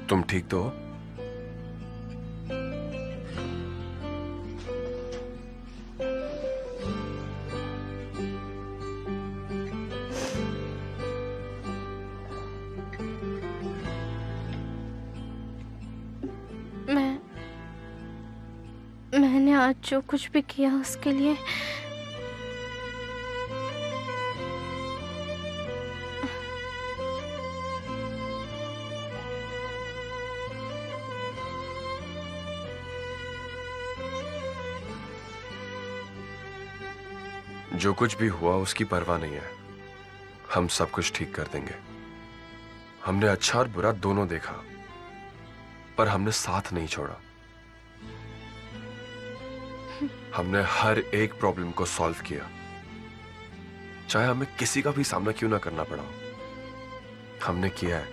तुम ठीक तो हो? मैंने आज जो कुछ भी किया उसके लिए जो कुछ भी हुआ उसकी परवाह नहीं है। हम सब कुछ ठीक कर देंगे। हमने अच्छा और बुरा दोनों देखा, पर हमने साथ नहीं छोड़ा। हमने हर एक प्रॉब्लम को सॉल्व किया, चाहे हमें किसी का भी सामना क्यों ना करना पड़ा। हमने किया है।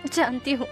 जानती हूँ।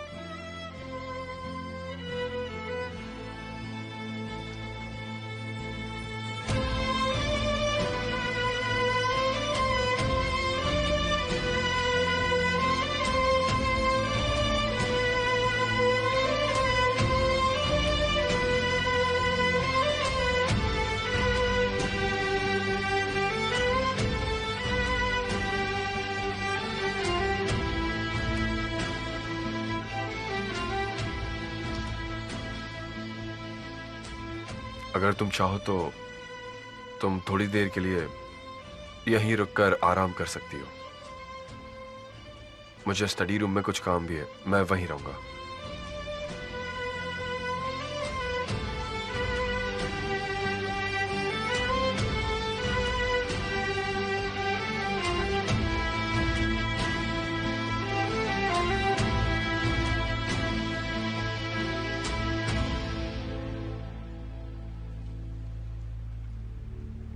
अगर तुम चाहो तो तुम थोड़ी देर के लिए यहीं रुककर आराम कर सकती हो। मुझे स्टडी रूम में कुछ काम भी है, मैं वहीं रहूंगा।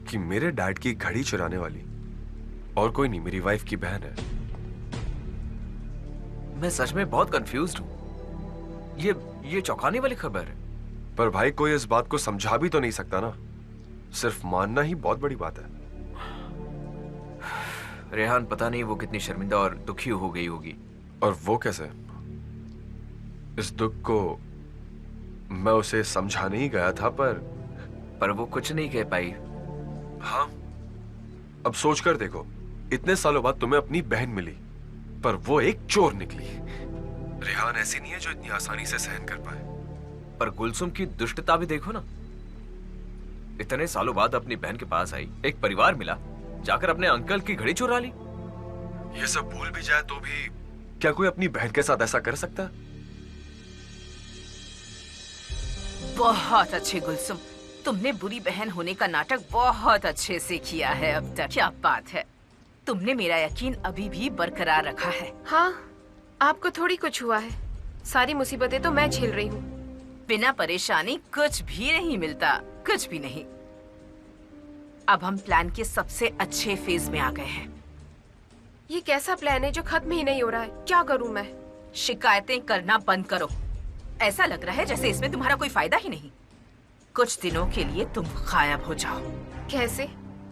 कि मेरे डैड की घड़ी चुराने वाली और कोई नहीं, मेरी वाइफ की बहन है। मैं सच में बहुत कंफ्यूज्ड हूँ। ये चौंकाने वाली खबर है। पर भाई कोई इस बात को समझा भी तो नहीं सकता ना, सिर्फ मानना ही बहुत बड़ी बात है। रेहान पता नहीं वो कितनी शर्मिंदा और दुखी हो गई होगी। और वो कैसे? इस दुख को मैं उसे समझाने ही गया था, पर वो कुछ नहीं कह पाई। हाँ, अब सोचकर देखो, इतने सालों बाद तुम्हें अपनी बहन मिली, पर वो एक चोर निकली। रेहान ऐसी नहीं है जो इतनी आसानी से सहन कर पाए। पर गुलसुम की दुष्टता भी देखो ना। इतने सालों बाद अपनी बहन के पास आई, एक परिवार मिला, जाकर अपने अंकल की घड़ी चुरा ली। ये सब भूल भी जाए तो भी क्या कोई अपनी बहन के साथ ऐसा कर सकता है? बहुत अच्छे गुलसुम, तुमने बुरी बहन होने का नाटक बहुत अच्छे से किया है अब तक। क्या बात है, तुमने मेरा यकीन अभी भी बरकरार रखा है। हाँ, आपको थोड़ी कुछ हुआ है, सारी मुसीबतें तो मैं झेल रही हूँ। बिना परेशानी कुछ भी नहीं मिलता, कुछ भी नहीं। अब हम प्लान के सबसे अच्छे फेज में आ गए हैं। ये कैसा प्लान है जो खत्म ही नहीं हो रहा है? क्या करूँ मैं? शिकायतें करना बंद करो। ऐसा लग रहा है जैसे इसमें तुम्हारा कोई फायदा ही नहीं। कुछ दिनों के लिए तुम गायब हो जाओ। कैसे?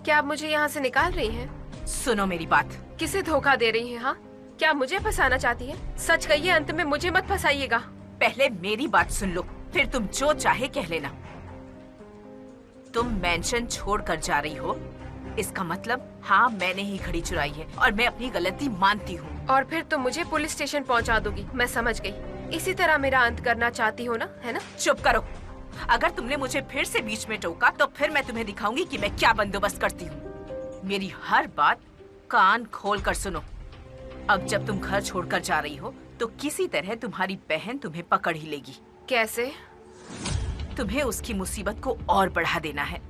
क्या आप मुझे यहाँ से निकाल रही हैं? सुनो मेरी बात। किसे धोखा दे रही हैं? हाँ, क्या मुझे फंसाना चाहती हैं? सच कहिए, अंत में मुझे मत फंसाइएगा। पहले मेरी बात सुन लो, फिर तुम जो चाहे कह लेना। तुम मेंशन छोड़ कर जा रही हो, इसका मतलब हाँ मैंने ही घड़ी चुराई है और मैं अपनी गलती मानती हूँ। और फिर तुम मुझे पुलिस स्टेशन पहुँचा दोगी। मैं समझ गई, इसी तरह मेरा अंत करना चाहती हो ना, है ना? चुप करो। अगर तुमने मुझे फिर से बीच में टोका तो फिर मैं तुम्हें दिखाऊंगी कि मैं क्या बंदोबस्त करती हूँ। मेरी हर बात कान खोल कर सुनो। अब जब तुम घर छोड़कर जा रही हो तो किसी तरह तुम्हारी बहन तुम्हें पकड़ ही लेगी। कैसे? तुम्हें उसकी मुसीबत को और बढ़ा देना है।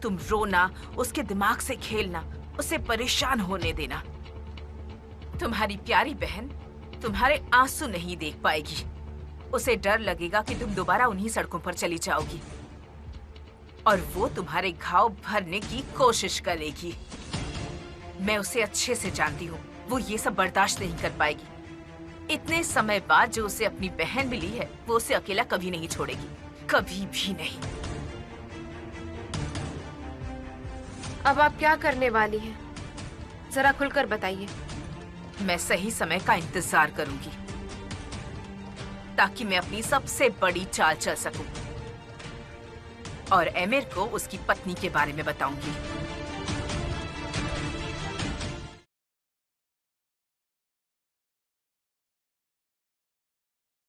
तुम रोना, उसके दिमाग से खेलना, उसे परेशान होने देना। तुम्हारी प्यारी बहन तुम्हारे आंसू नहीं देख पाएगी। उसे डर लगेगा कि तुम दोबारा उन्हीं सड़कों पर चली जाओगी और वो तुम्हारे घाव भरने की कोशिश करेगी। मैं उसे अच्छे से जानती हूँ, वो ये सब बर्दाश्त नहीं कर पाएगी। इतने समय बाद जो उसे अपनी बहन मिली है, वो उसे अकेला कभी नहीं छोड़ेगी, कभी भी नहीं। अब आप क्या करने वाली हैं? जरा खुलकर बताइए। मैं सही समय का इंतजार करूंगी ताकि मैं अपनी सबसे बड़ी चाल चल सकूं और एमिर को उसकी पत्नी के बारे में बताऊंगी।